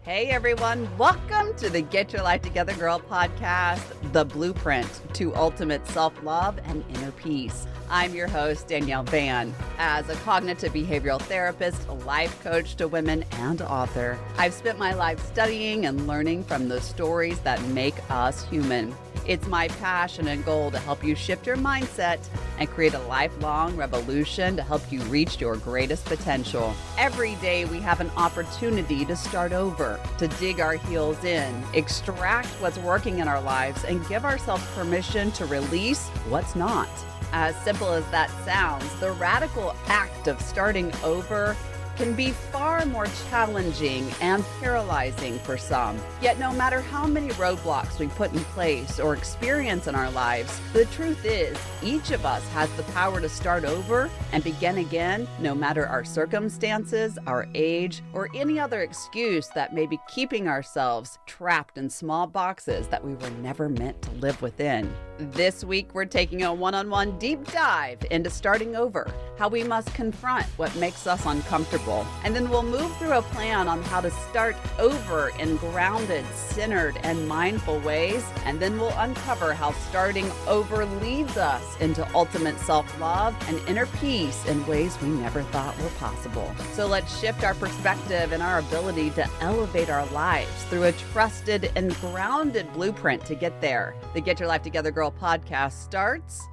Hey everyone, welcome to the Get Your Life Together Girl podcast, the blueprint to ultimate self-love and inner peace. I'm your host, Danielle Van. As a cognitive behavioral therapist, a life coach to women, and author, I've spent my life studying and learning from the stories that make us human. It's my passion and goal to help you shift your mindset and create a lifelong revolution to help you reach your greatest potential. Every day we have an opportunity to start over, to dig our heels in, extract what's working in our lives, and give ourselves permission to release what's not. As simple as that sounds, the radical act of starting over can be far more challenging and paralyzing for some. Yet no matter how many roadblocks we put in place or experience in our lives, the truth is each of us has the power to start over and begin again, no matter our circumstances, our age, or any other excuse that may be keeping ourselves trapped in small boxes that we were never meant to live within. This week, we're taking a one-on-one deep dive into starting over, how we must confront what makes us uncomfortable, and then we'll move through a plan on how to start over in grounded, centered, and mindful ways, and then we'll uncover how starting over leads us into ultimate self-love and inner peace in ways we never thought were possible. So let's shift our perspective and our ability to elevate our lives through a trusted and grounded blueprint to get there. The Get Your Life Together Girl podcast starts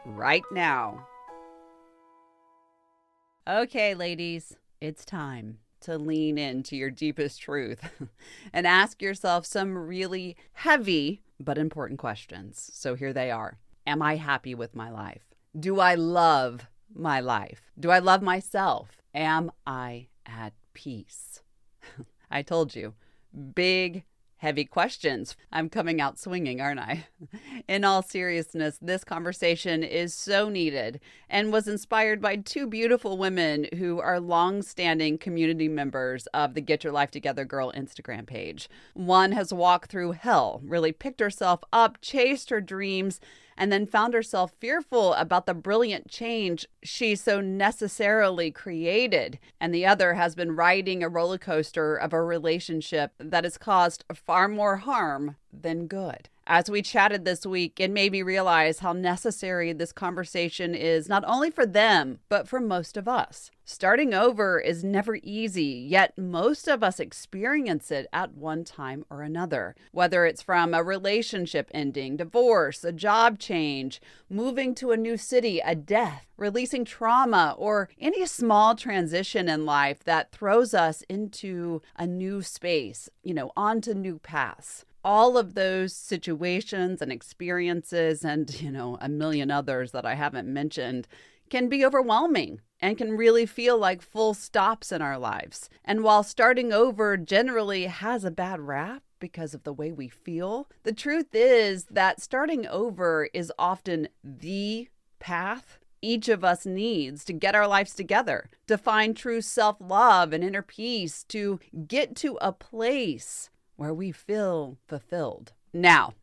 right now. Okay, ladies, it's time to lean into your deepest truth and ask yourself some really heavy but important questions. So here they are. Am I happy with my life? Do I love my life? Do I love myself? Am I at peace? I told you, big, heavy questions. I'm coming out swinging, aren't I? In all seriousness, this conversation is so needed and was inspired by two beautiful women who are long-standing community members of the Get Your Life Together Girl Instagram page. One has walked through hell, really picked herself up, chased her dreams, and then found herself fearful about the brilliant change she so necessarily created. And the other has been riding a roller coaster of a relationship that has caused far more harm than good. As we chatted this week, it made me realize how necessary this conversation is, not only for them, but for most of us. Starting over is never easy, yet most of us experience it at one time or another. Whether it's from a relationship ending, divorce, a job change, moving to a new city, a death, releasing trauma, or any small transition in life that throws us into a new space, onto new paths. All of those situations and experiences and, a million others that I haven't mentioned can be overwhelming and can really feel like full stops in our lives. And while starting over generally has a bad rap because of the way we feel, the truth is that starting over is often the path each of us needs to get our lives together, to find true self-love and inner peace, to get to a place where we feel fulfilled. Now,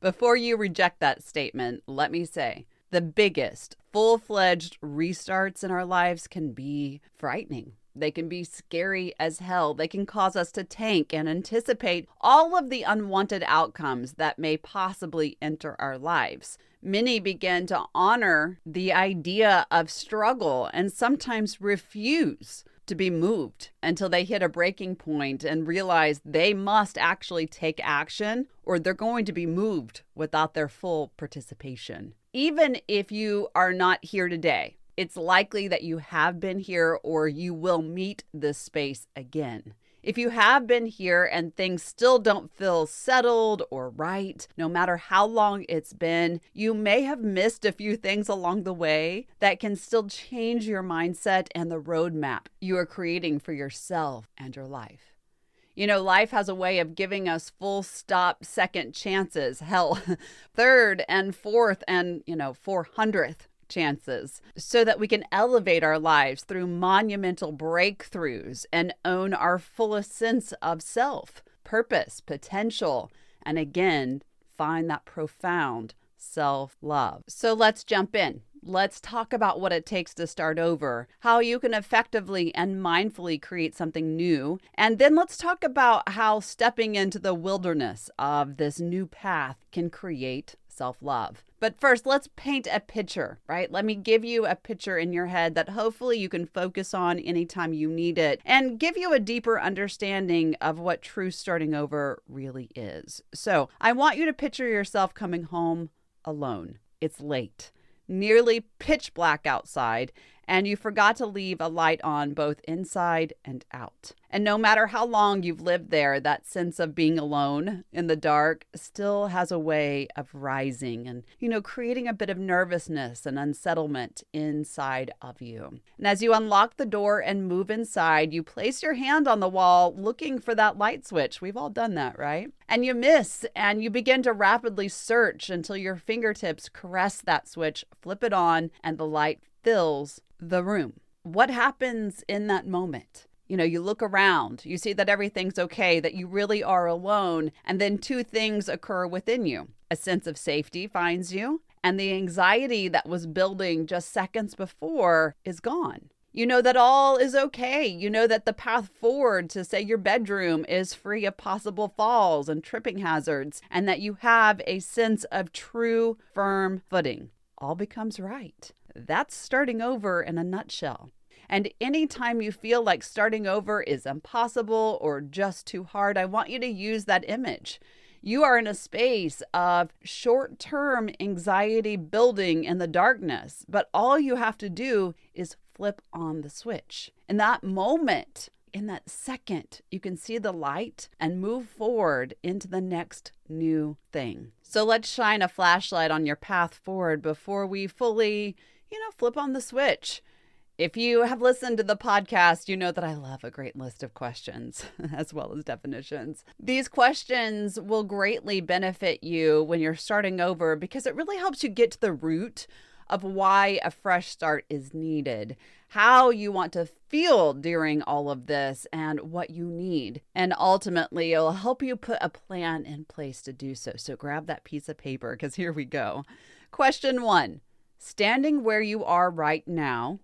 before you reject that statement, let me say, the biggest full-fledged restarts in our lives can be frightening. They can be scary as hell. They can cause us to tank and anticipate all of the unwanted outcomes that may possibly enter our lives. Many begin to honor the idea of struggle and sometimes refuse to be moved until they hit a breaking point and realize they must actually take action or they're going to be moved without their full participation. Even if you are not here today, it's likely that you have been here or you will meet this space again. If you have been here and things still don't feel settled or right, no matter how long it's been, you may have missed a few things along the way that can still change your mindset and the roadmap you are creating for yourself and your life. Life has a way of giving us full stop second chances, hell, third and fourth and, 400th chances so that we can elevate our lives through monumental breakthroughs and own our fullest sense of self, purpose, potential, and again, find that profound self-love. So let's jump in. Let's talk about what it takes to start over, how you can effectively and mindfully create something new. And then let's talk about how stepping into the wilderness of this new path can create self-love. But first, let's paint a picture, right? Let me give you a picture in your head that hopefully you can focus on anytime you need it and give you a deeper understanding of what true starting over really is. So I want you to picture yourself coming home alone. It's late, nearly pitch black outside, and you forgot to leave a light on both inside and out. And no matter how long you've lived there, that sense of being alone in the dark still has a way of rising and, creating a bit of nervousness and unsettlement inside of you. And as you unlock the door and move inside, you place your hand on the wall looking for that light switch. We've all done that, right? And you miss, and you begin to rapidly search until your fingertips caress that switch, flip it on, and the light fills the room. What happens in that moment? You look around, you see that everything's okay, that you really are alone, and then two things occur within you. A sense of safety finds you, and the anxiety that was building just seconds before is gone. You know that all is okay. You know that the path forward to, say, your bedroom is free of possible falls and tripping hazards, and that you have a sense of true, firm footing. All becomes right. That's starting over in a nutshell. And anytime you feel like starting over is impossible or just too hard, I want you to use that image. You are in a space of short-term anxiety building in the darkness, but all you have to do is flip on the switch. In that moment, in that second, you can see the light and move forward into the next new thing. So let's shine a flashlight on your path forward before we fully, flip on the switch. If you have listened to the podcast, you know that I love a great list of questions as well as definitions. These questions will greatly benefit you when you're starting over because it really helps you get to the root of why a fresh start is needed, how you want to feel during all of this, and what you need. And ultimately, it'll help you put a plan in place to do so. So grab that piece of paper because here we go. Question 1, standing where you are right now,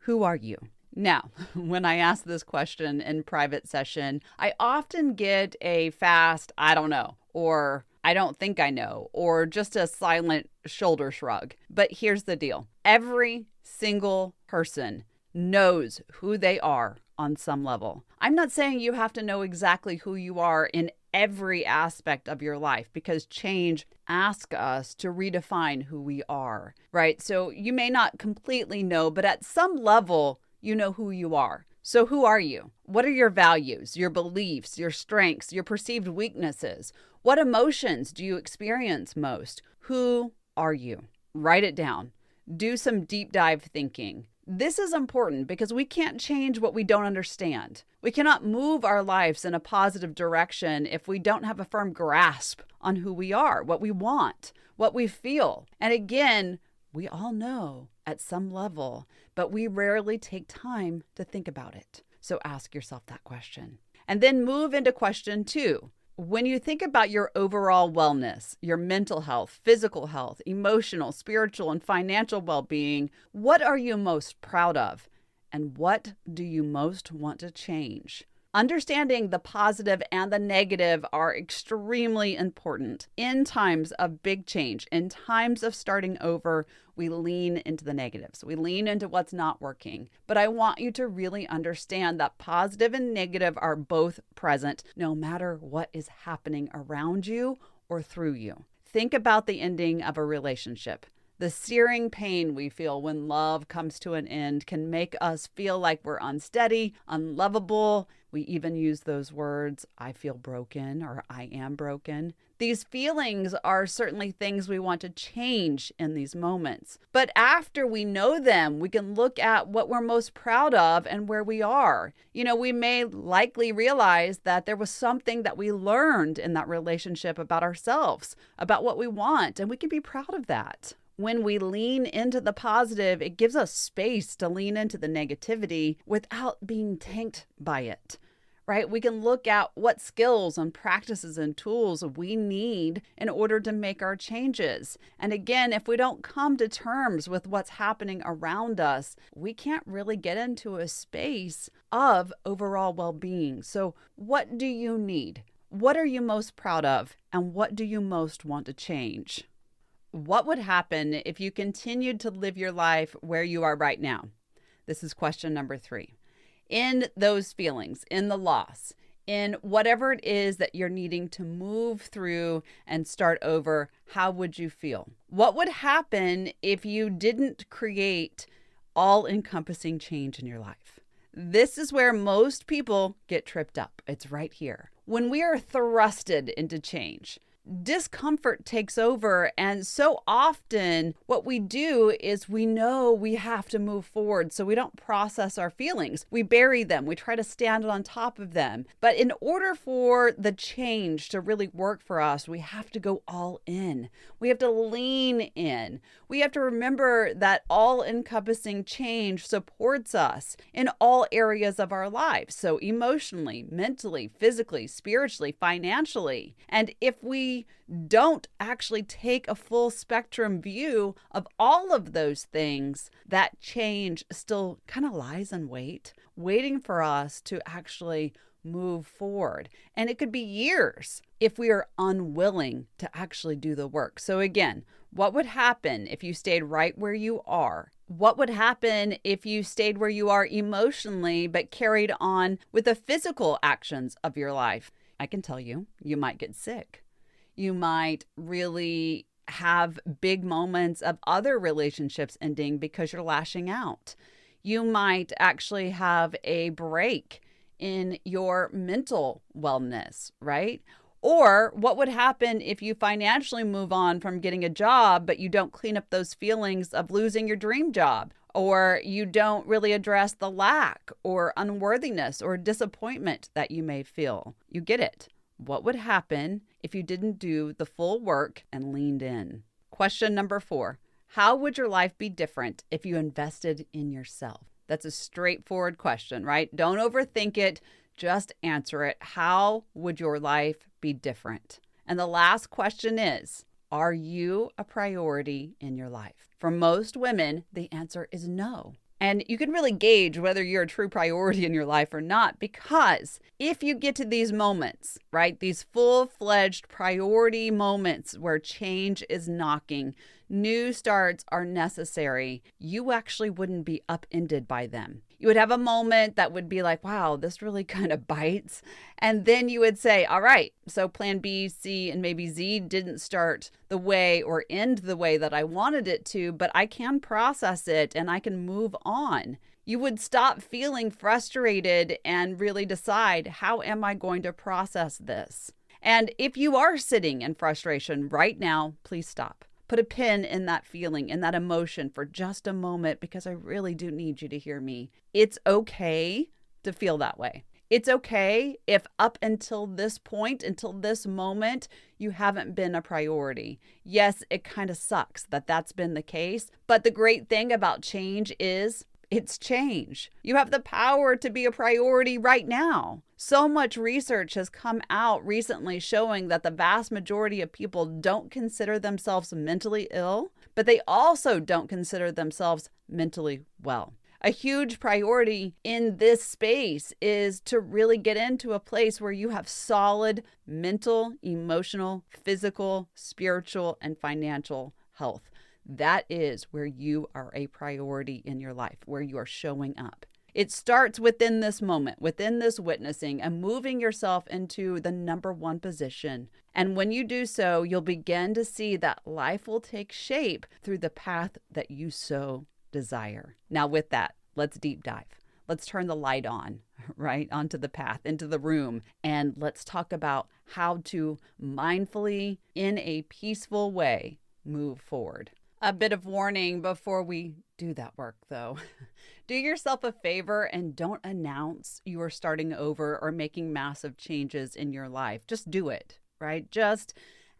who are you? Now, when I ask this question in private session, I often get a fast, I don't know, or I don't think I know, or just a silent shoulder shrug. But here's the deal. Every single person knows who they are on some level. I'm not saying you have to know exactly who you are in every aspect of your life because change asks us to redefine who we are, right? So you may not completely know, but at some level, you know who you are. So who are you? What are your values, your beliefs, your strengths, your perceived weaknesses? What emotions do you experience most? Who are you? Write it down. Do some deep dive thinking. This is important because we can't change what we don't understand. We cannot move our lives in a positive direction if we don't have a firm grasp on who we are, what we want, what we feel. And again, we all know at some level, but we rarely take time to think about it. So ask yourself that question. And then move into question 2. When you think about your overall wellness, your mental health, physical health, emotional, spiritual, and financial well-being, what are you most proud of? And what do you most want to change? Understanding the positive and the negative are extremely important. In times of big change, in times of starting over, we lean into the negatives. We lean into what's not working. But I want you to really understand that positive and negative are both present, no matter what is happening around you or through you. Think about the ending of a relationship. The searing pain we feel when love comes to an end can make us feel like we're unsteady, unlovable. We even use those words, I feel broken or I am broken. These feelings are certainly things we want to change in these moments. But after we know them, we can look at what we're most proud of and where we are. We may likely realize that there was something that we learned in that relationship about ourselves, about what we want, and we can be proud of that. When we lean into the positive, it gives us space to lean into the negativity without being tanked by it, right? We can look at what skills and practices and tools we need in order to make our changes. And again, if we don't come to terms with what's happening around us, we can't really get into a space of overall well-being. So what do you need? What are you most proud of? And what do you most want to change? What would happen if you continued to live your life where you are right now? This is question number 3. In those feelings, in the loss, in whatever it is that you're needing to move through and start over, how would you feel? What would happen if you didn't create all-encompassing change in your life? This is where most people get tripped up. It's right here. When we are thrusted into change, discomfort takes over, and so often what we do is we know we have to move forward, so we don't process our feelings. We bury them. We try to stand on top of them. But in order for the change to really work for us, we have to go all in. We have to lean in. We have to remember that all-encompassing change supports us in all areas of our lives. So emotionally, mentally, physically, spiritually, financially. And if we don't actually take a full spectrum view of all of those things, that change still kind of lies in wait, waiting for us to actually move forward. And it could be years if we are unwilling to actually do the work. So again, what would happen if you stayed right where you are? What would happen if you stayed where you are emotionally, but carried on with the physical actions of your life? I can tell you, you might get sick. You might really have big moments of other relationships ending because you're lashing out. You might actually have a break in your mental wellness, right? Or what would happen if you financially move on from getting a job, but you don't clean up those feelings of losing your dream job, or you don't really address the lack or unworthiness or disappointment that you may feel? You get it. What would happen if you didn't do the full work and leaned in? Question number 4. How would your life be different if you invested in yourself? That's a straightforward question, right? Don't overthink it. Just answer it. How would your life be different? And the last question is, are you a priority in your life? For most women, the answer is no. And you can really gauge whether you're a true priority in your life or not, because if you get to these moments, right, these full-fledged priority moments where change is knocking, new starts are necessary, you actually wouldn't be upended by them. You would have a moment that would be like, wow, this really kind of bites. And then you would say, all right, so plan B, C, and maybe Z didn't start the way or end the way that I wanted it to, but I can process it and I can move on. You would stop feeling frustrated and really decide, how am I going to process this? And if you are sitting in frustration right now, please stop. Put a pin in that feeling, in that emotion for just a moment, because I really do need you to hear me. It's okay to feel that way. It's okay if up until this point, until this moment, you haven't been a priority. Yes, it kind of sucks that that's been the case, but the great thing about change is it's change. You have the power to be a priority right now. So much research has come out recently showing that the vast majority of people don't consider themselves mentally ill, but they also don't consider themselves mentally well. A huge priority in this space is to really get into a place where you have solid mental, emotional, physical, spiritual, and financial health. That is where you are a priority in your life, where you are showing up. It starts within this moment, within this witnessing, and moving yourself into the number one position. And when you do so, you'll begin to see that life will take shape through the path that you so desire. Now with that, let's deep dive. Let's turn the light on, right, onto the path, into the room, and let's talk about how to mindfully, in a peaceful way, move forward. A bit of warning before we do that work, though. Do yourself a favor and don't announce you are starting over or making massive changes in your life. Just do it, right? Just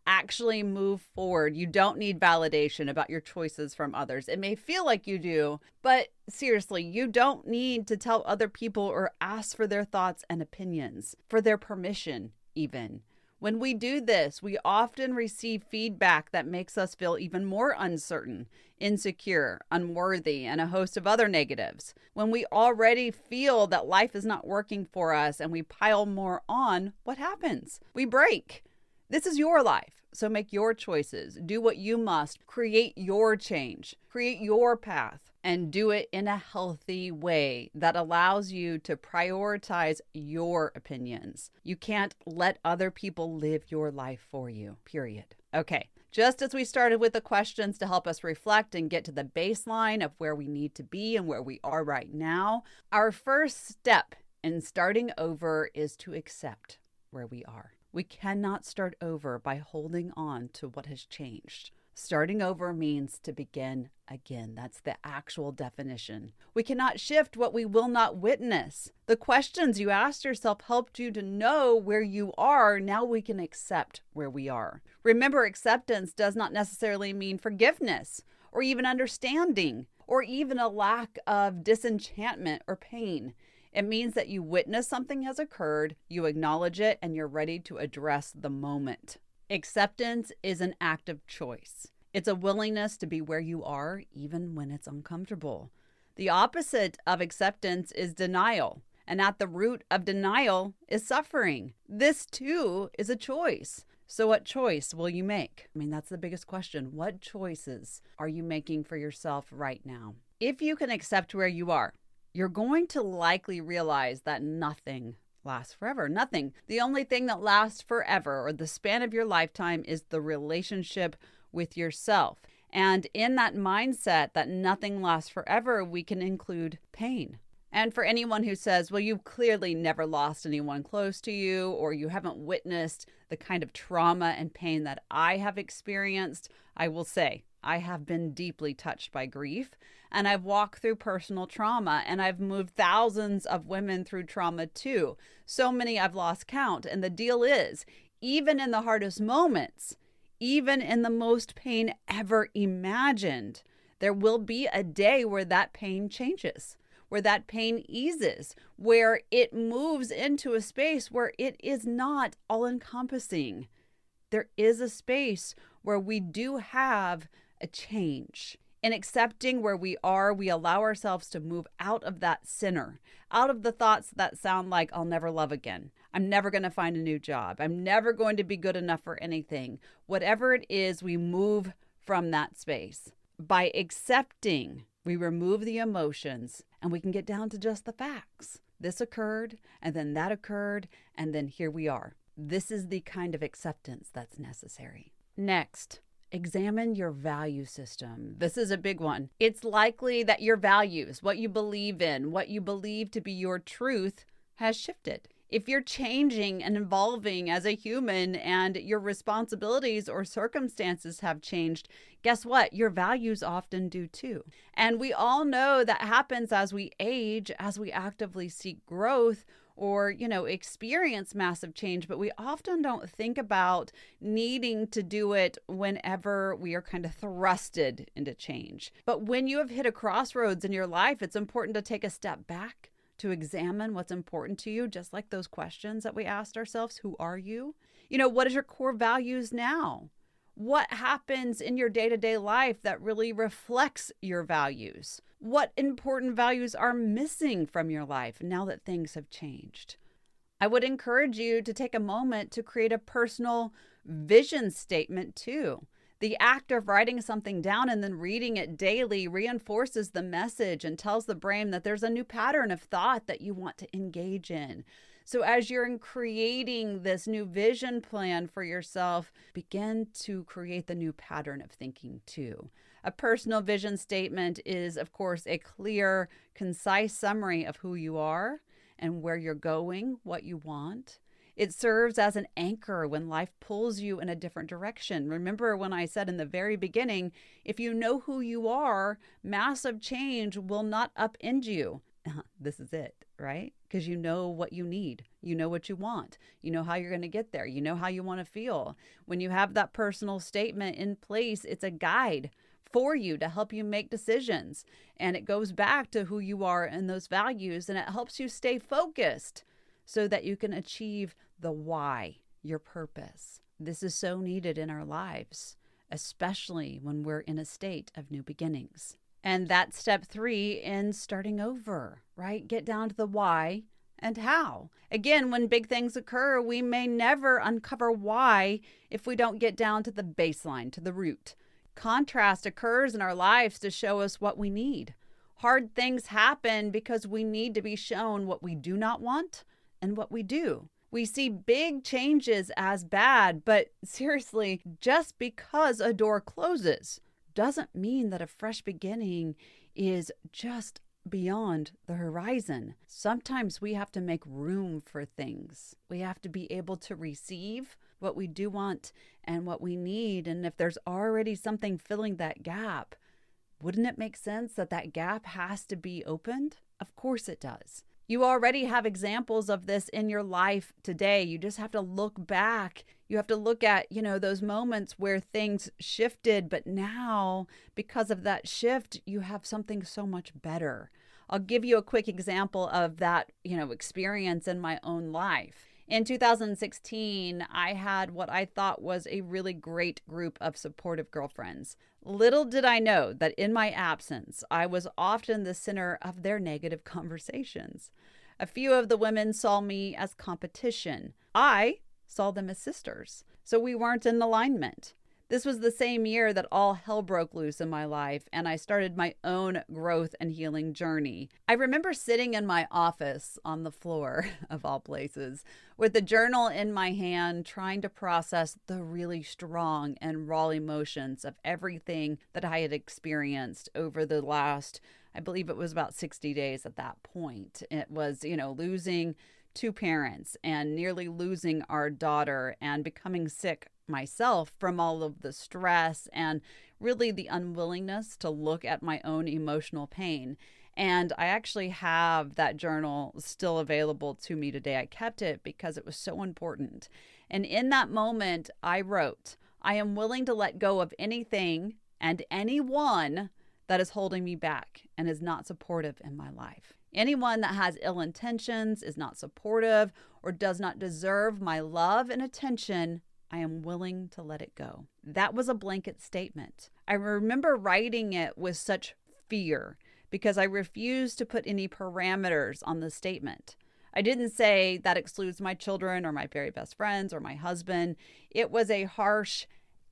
actually move forward. You don't need validation about your choices from others. It may feel like you do, but seriously, you don't need to tell other people or ask for their thoughts and opinions, for their permission even. When we do this, we often receive feedback that makes us feel even more uncertain, insecure, unworthy, and a host of other negatives. When we already feel that life is not working for us and we pile more on, what happens? We break. This is your life, so make your choices. Do what you must. Create your change. Create your path. And do it in a healthy way that allows you to prioritize your opinions. You can't let other people live your life for you, period. Okay, just as we started with the questions to help us reflect and get to the baseline of where we need to be and where we are right now, our first step in starting over is to accept where we are. We cannot start over by holding on to what has changed. Starting over means to begin again. That's the actual definition. We cannot shift what we will not witness. The questions you asked yourself helped you to know where you are. Now we can accept where we are. Remember, acceptance does not necessarily mean forgiveness or even understanding or even a lack of disenchantment or pain. It means that you witness something has occurred, you acknowledge it, and you're ready to address the moment. Acceptance is an act of choice. It's a willingness to be where you are, even when it's uncomfortable. The opposite of acceptance is denial. And at the root of denial is suffering. This too is a choice. So what choice will you make? I mean, that's the biggest question. What choices are you making for yourself right now? If you can accept where you are, you're going to likely realize that nothing lasts forever. Nothing. The only thing that lasts forever or the span of your lifetime is the relationship with yourself. And in that mindset that nothing lasts forever, we can include pain. And for anyone who says, well, you've clearly never lost anyone close to you, or you haven't witnessed the kind of trauma and pain that I have experienced, I will say, I have been deeply touched by grief, and I've walked through personal trauma, and I've moved thousands of women through trauma too. So many I've lost count. And the deal is, even in the hardest moments, even in the most pain ever imagined, there will be a day where that pain changes, where that pain eases, where it moves into a space where it is not all-encompassing. There is a space where we do have a change. In accepting where we are, we allow ourselves to move out of that center, out of the thoughts that sound like, I'll never love again. I'm never going to find a new job. I'm never going to be good enough for anything. Whatever it is, we move from that space. By accepting, we remove the emotions and we can get down to just the facts. This occurred, and then that occurred, and then here we are. This is the kind of acceptance that's necessary. Next, examine your value system. This is a big one. It's likely that your values, what you believe in, what you believe to be your truth, has shifted. If you're changing and evolving as a human and your responsibilities or circumstances have changed, guess what? Your values often do too. And we all know that happens as we age, as we actively seek growth or, experience massive change, but we often don't think about needing to do it whenever we are kind of thrusted into change. But when you have hit a crossroads in your life, it's important to take a step back, to examine what's important to you, just like those questions that we asked ourselves. Who are you? What is your core values now? What happens in your day-to-day life that really reflects your values? What important values are missing from your life now that things have changed? I would encourage you to take a moment to create a personal vision statement too. The act of writing something down and then reading it daily reinforces the message and tells the brain that there's a new pattern of thought that you want to engage in. So as you're creating this new vision plan for yourself, begin to create the new pattern of thinking too. A personal vision statement is, of course, a clear, concise summary of who you are and where you're going, what you want. It serves as an anchor when life pulls you in a different direction. Remember when I said in the very beginning, if you know who you are, massive change will not upend you. this is it, right? Because you know what you need. You know what you want. You know how you're going to get there. You know how you want to feel. When you have that personal statement in place, it's a guide for you to help you make decisions. And it goes back to who you are and those values, and it helps you stay focused so that you can achieve the why, your purpose. This is so needed in our lives, especially when we're in a state of new beginnings. And that's step 3 in starting over, right? Get down to the why and how. Again, when big things occur, we may never uncover why if we don't get down to the baseline, to the root. Contrast occurs in our lives to show us what we need. Hard things happen because we need to be shown what we do not want and what we do. We see big changes as bad, but seriously, just because a door closes doesn't mean that a fresh beginning is just beyond the horizon. Sometimes we have to make room for things. We have to be able to receive what we do want and what we need. And if there's already something filling that gap, wouldn't it make sense that that gap has to be opened? Of course it does. You already have examples of this in your life today. You just have to look back. You have to look at, those moments where things shifted, but now because of that shift, you have something so much better. I'll give you a quick example of that, experience in my own life. In 2016, I had what I thought was a really great group of supportive girlfriends. Little did I know that in my absence, I was often the center of their negative conversations. A few of the women saw me as competition. I saw them as sisters. So we weren't in alignment. This was the same year that all hell broke loose in my life, and I started my own growth and healing journey. I remember sitting in my office on the floor, of all places, with a journal in my hand, trying to process the really strong and raw emotions of everything that I had experienced over the last, I believe it was about 60 days at that point. It was, losing 2 parents and nearly losing our daughter and becoming sick myself from all of the stress and really the unwillingness to look at my own emotional pain. And I actually have that journal still available to me today. I kept it because it was so important. And in that moment, I wrote, I am willing to let go of anything and anyone that is holding me back and is not supportive in my life. Anyone that has ill intentions, is not supportive, or does not deserve my love and attention, I am willing to let it go. That was a blanket statement. I remember writing it with such fear because I refused to put any parameters on the statement. I didn't say that excludes my children or my very best friends or my husband. It was a harsh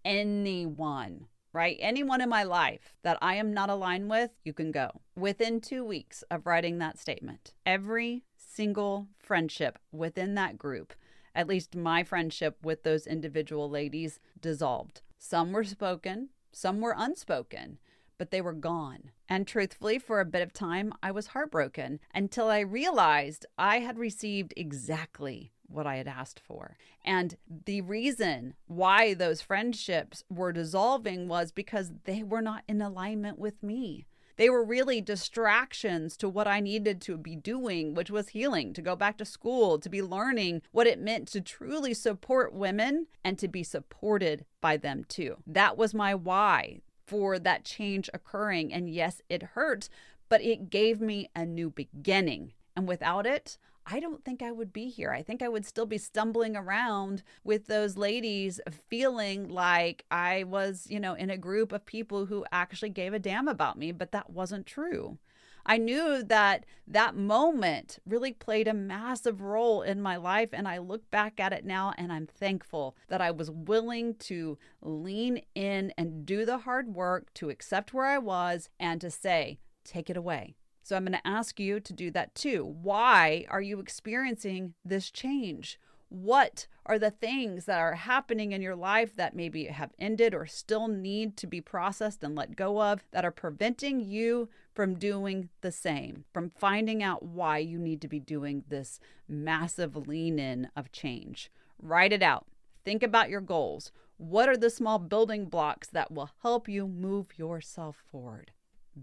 anyone, right? Anyone in my life that I am not aligned with, you can go. Within 2 weeks of writing that statement, every single friendship within that group, at least my friendship with those individual ladies, dissolved. Some were spoken, some were unspoken, but they were gone. And truthfully, for a bit of time, I was heartbroken until I realized I had received exactly what I had asked for. And the reason why those friendships were dissolving was because they were not in alignment with me. They were really distractions to what I needed to be doing, which was healing, to go back to school, to be learning what it meant to truly support women and to be supported by them too. That was my why for that change occurring. And yes, it hurt, but it gave me a new beginning. And without it, I don't think I would be here. I think I would still be stumbling around with those ladies feeling like I was, in a group of people who actually gave a damn about me, but that wasn't true. I knew that that moment really played a massive role in my life, and I look back at it now and I'm thankful that I was willing to lean in and do the hard work to accept where I was and to say, take it away. So I'm going to ask you to do that too. Why are you experiencing this change? What are the things that are happening in your life that maybe have ended or still need to be processed and let go of that are preventing you from doing the same, from finding out why you need to be doing this massive lean in of change? Write it out. Think about your goals. What are the small building blocks that will help you move yourself forward?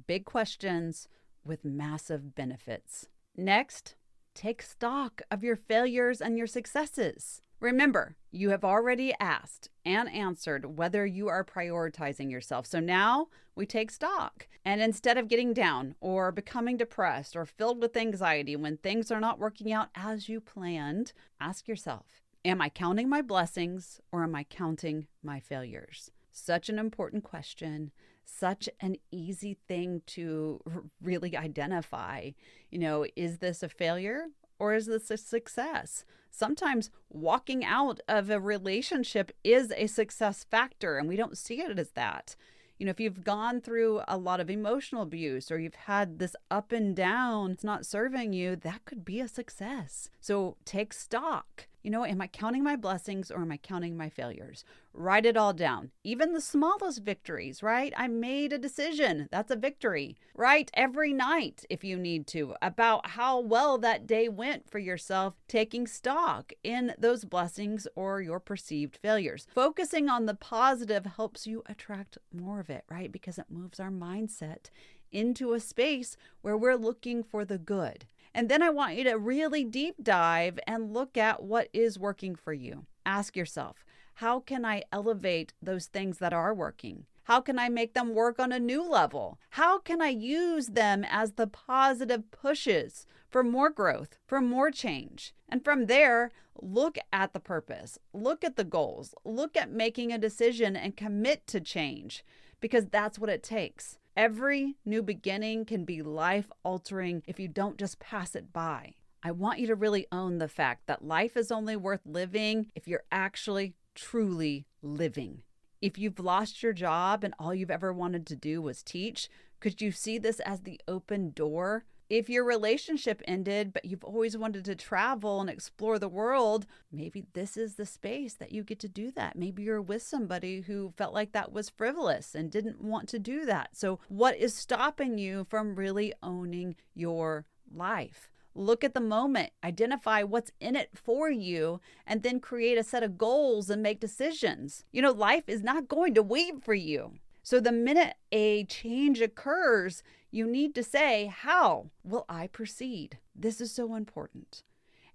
Big questions, with massive benefits. Next, take stock of your failures and your successes. Remember, you have already asked and answered whether you are prioritizing yourself. So now we take stock. And instead of getting down or becoming depressed or filled with anxiety when things are not working out as you planned, ask yourself, am I counting my blessings or am I counting my failures? Such an important question, such an easy thing to really identify. Is this a failure or is this a success? Sometimes walking out of a relationship is a success factor, and we don't see it as that. If you've gone through a lot of emotional abuse or you've had this up and down, it's not serving you, that could be a success. So take stock. Am I counting my blessings or am I counting my failures? Write it all down. Even the smallest victories, right? I made a decision. That's a victory. Write every night, if you need to, about how well that day went for yourself, taking stock in those blessings or your perceived failures. Focusing on the positive helps you attract more of it, right? Because it moves our mindset into a space where we're looking for the good. And then I want you to really deep dive and look at what is working for you. Ask yourself, how can I elevate those things that are working? How can I make them work on a new level? How can I use them as the positive pushes for more growth, for more change? And from there, look at the purpose, look at the goals, look at making a decision and commit to change, because that's what it takes. Every new beginning can be life-altering if you don't just pass it by. I want you to really own the fact that life is only worth living if you're actually, truly living. If you've lost your job and all you've ever wanted to do was teach, could you see this as the open door? If your relationship ended, but you've always wanted to travel and explore the world, maybe this is the space that you get to do that. Maybe you're with somebody who felt like that was frivolous and didn't want to do that. So what is stopping you from really owning your life? Look at the moment, identify what's in it for you, and then create a set of goals and make decisions. Life is not going to wait for you. So the minute a change occurs, you need to say, how will I proceed? This is so important.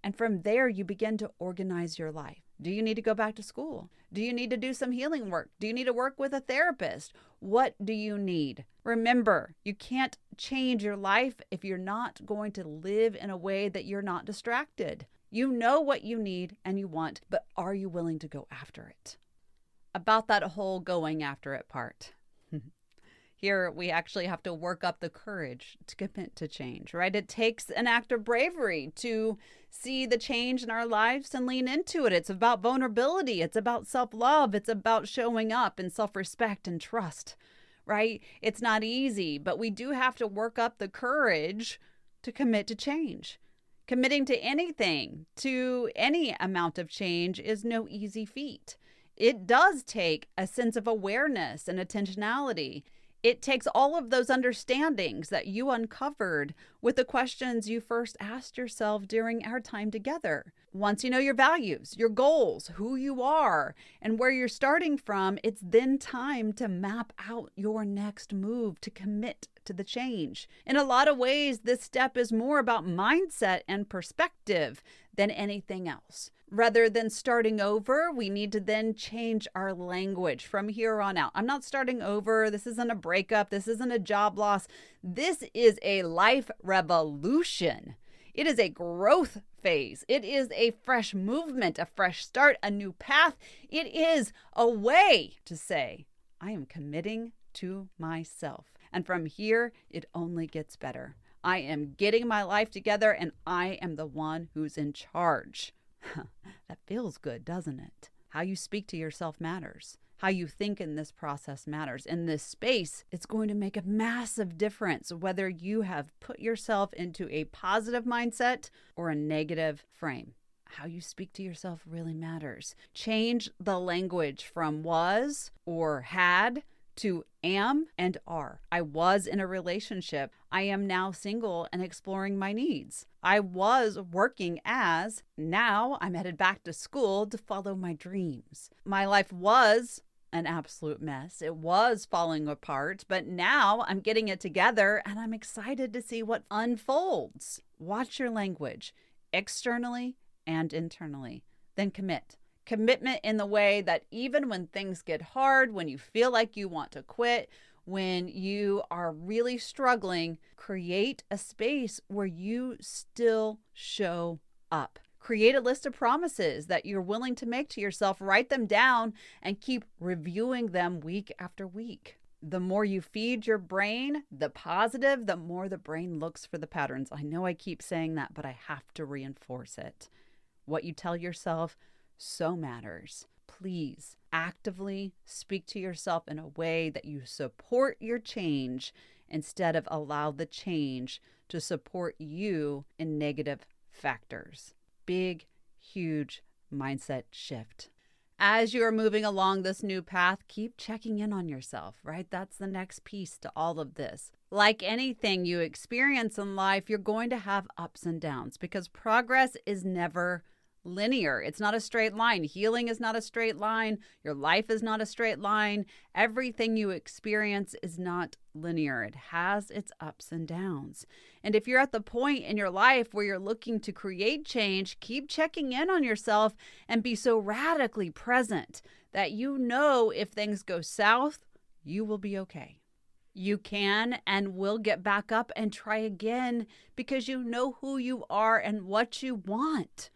And from there, you begin to organize your life. Do you need to go back to school? Do you need to do some healing work? Do you need to work with a therapist? What do you need? Remember, you can't change your life if you're not going to live in a way that you're not distracted. You know what you need and you want, but are you willing to go after it? About that whole going after it part. Here, we actually have to work up the courage to commit to change, right? It takes an act of bravery to see the change in our lives and lean into it. It's about vulnerability. It's about self-love. It's about showing up and self-respect and trust, right? It's not easy, but we do have to work up the courage to commit to change. Committing to anything, to any amount of change, is no easy feat. It does take a sense of awareness and intentionality. It takes all of those understandings that you uncovered with the questions you first asked yourself during our time together. Once you know your values, your goals, who you are, and where you're starting from, it's then time to map out your next move to commit to the change. In a lot of ways, this step is more about mindset and perspective than anything else. Rather than starting over, we need to then change our language from here on out. I'm not starting over. This isn't a breakup. This isn't a job loss. This is a life revolution. It is a growth phase. It is a fresh movement, a fresh start, a new path. It is a way to say, I am committing to myself. And from here, it only gets better. I am getting my life together and I am the one who's in charge. That feels good, doesn't it? How you speak to yourself matters. How you think in this process matters. In this space, it's going to make a massive difference whether you have put yourself into a positive mindset or a negative frame. How you speak to yourself really matters. Change the language from was or had to am and are. I was in a relationship. I am now single and exploring my needs. I was working as, now I'm headed back to school to follow my dreams. My life was an absolute mess. It was falling apart, but now I'm getting it together and I'm excited to see what unfolds. Watch your language externally and internally. Then commit. Commitment in the way that even when things get hard, when you feel like you want to quit, when you are really struggling, create a space where you still show up. Create a list of promises that you're willing to make to yourself, write them down, and keep reviewing them week after week. The more you feed your brain the positive, the more the brain looks for the patterns. I know I keep saying that, but I have to reinforce it. What you tell yourself so matters. Please actively speak to yourself in a way that you support your change instead of allow the change to support you in negative factors. Big, huge mindset shift. As you are moving along this new path, keep checking in on yourself, right? That's the next piece to all of this. Like anything you experience in life, you're going to have ups and downs because progress is never linear. It's not a straight line. Healing is not a straight line. Your life is not a straight line. Everything you experience is not linear. It has its ups and downs. And if you're at the point in your life where you're looking to create change, keep checking in on yourself and be so radically present that you know if things go south, you will be okay. You can and will get back up and try again because you know who you are and what you want.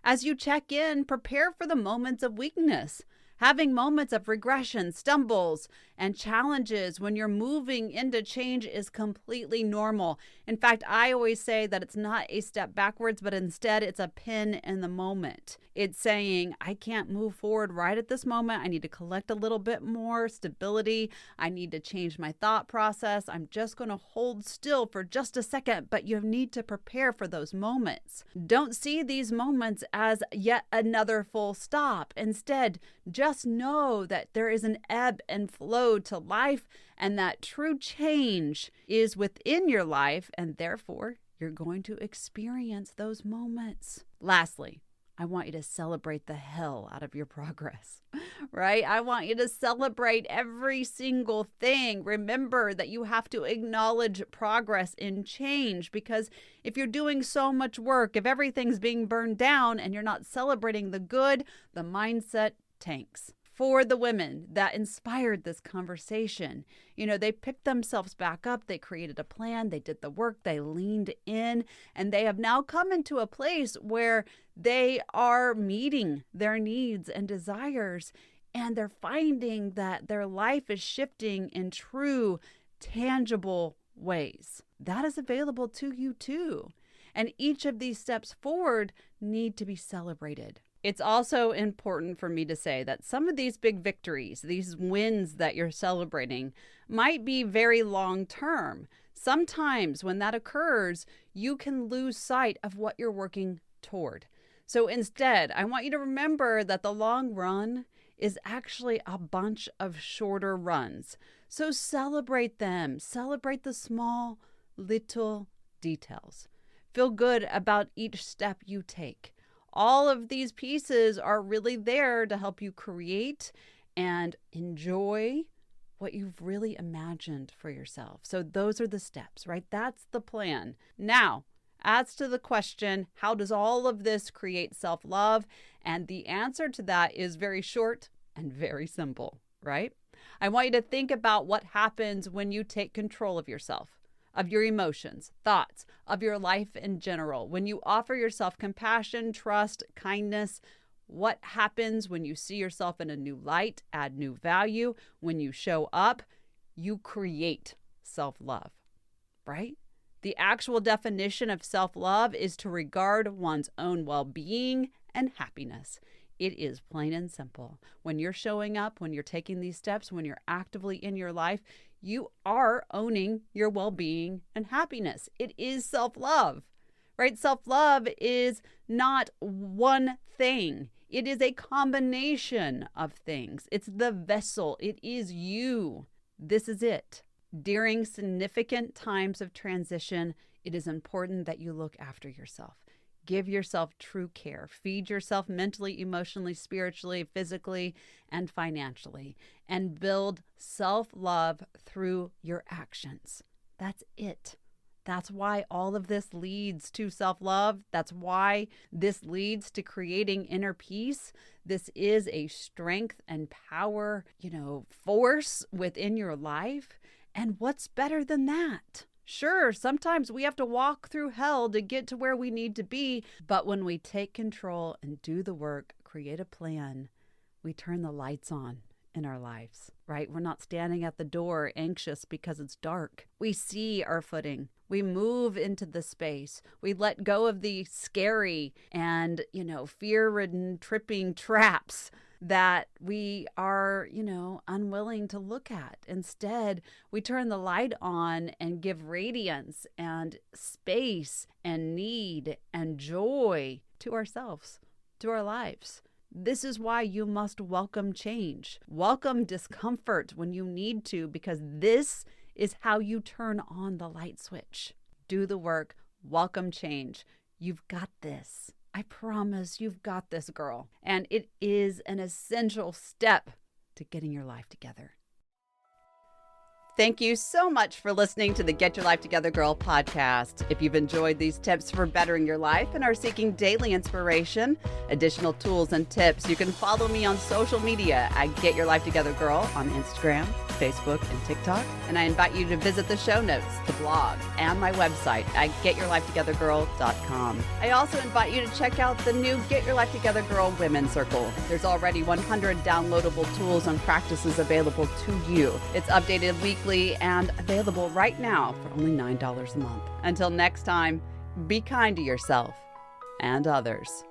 As you check in, prepare for the moments of weakness. Having moments of regression, stumbles, and challenges when you're moving into change is completely normal. In fact, I always say that it's not a step backwards, but instead it's a pin in the moment. It's saying, I can't move forward right at this moment. I need to collect a little bit more stability. I need to change my thought process. I'm just going to hold still for just a second, but you need to prepare for those moments. Don't see these moments as yet another full stop. Instead, just know that there is an ebb and flow to life and that true change is within your life, and therefore you're going to experience those moments. Lastly, I want you to celebrate the hell out of your progress, right? I want you to celebrate every single thing. Remember that you have to acknowledge progress in change, because if you're doing so much work, if everything's being burned down and you're not celebrating the good, the mindset tanks. For the women that inspired this conversation, they picked themselves back up, they created a plan, they did the work, they leaned in, and they have now come into a place where they are meeting their needs and desires, and they're finding that their life is shifting in true, tangible ways. That is available to you too. And each of these steps forward need to be celebrated. It's also important for me to say that some of these big victories, these wins that you're celebrating, might be very long term. Sometimes when that occurs, you can lose sight of what you're working toward. So instead, I want you to remember that the long run is actually a bunch of shorter runs. So celebrate them. Celebrate the small, little details. Feel good about each step you take. All of these pieces are really there to help you create and enjoy what you've really imagined for yourself. So those are the steps, right? That's the plan. Now, as to the question, how does all of this create self-love? And the answer to that is very short and very simple, right? I want you to think about what happens when you take control of yourself, of your emotions, thoughts, of your life in general. When you offer yourself compassion, trust, kindness, what happens when you see yourself in a new light, add new value? When you show up, you create self-love, right? The actual definition of self-love is to regard one's own well-being and happiness. It is plain and simple. When you're showing up, when you're taking these steps, when you're actively in your life, you are owning your well-being and happiness. It is self-love, right? Self-love is not one thing. It is a combination of things. It's the vessel. It is you. This is it. During significant times of transition, it is important that you look after yourself. Give yourself true care. Feed yourself mentally, emotionally, spiritually, physically, and financially. And build self-love through your actions. That's it. That's why all of this leads to self-love. That's why this leads to creating inner peace. This is a strength and power, force within your life. And what's better than that? Sure, sometimes we have to walk through hell to get to where we need to be. But when we take control and do the work, create a plan, we turn the lights on in our lives, right? We're not standing at the door anxious because it's dark. We see our footing. We move into the space. We let go of the scary and, fear-ridden, tripping traps that we are, unwilling to look at. Instead, we turn the light on and give radiance and space and need and joy to ourselves, to our lives. This is why you must welcome change. Welcome discomfort when you need to, because this is how you turn on the light switch. Do the work. Welcome change. You've got this. I promise you've got this, girl. And it is an essential step to getting your life together. Thank you so much for listening to the Get Your Life Together Girl podcast. If you've enjoyed these tips for bettering your life and are seeking daily inspiration, additional tools and tips, you can follow me on social media at Get Your Life Together Girl on Instagram, Facebook, and TikTok. And I invite you to visit the show notes, the blog, and my website at getyourlifetogethergirl.com. I also invite you to check out the new Get Your Life Together Girl Women's Circle. There's already 100 downloadable tools and practices available to you. It's updated weekly and available right now for only $9 a month. Until next time, be kind to yourself and others.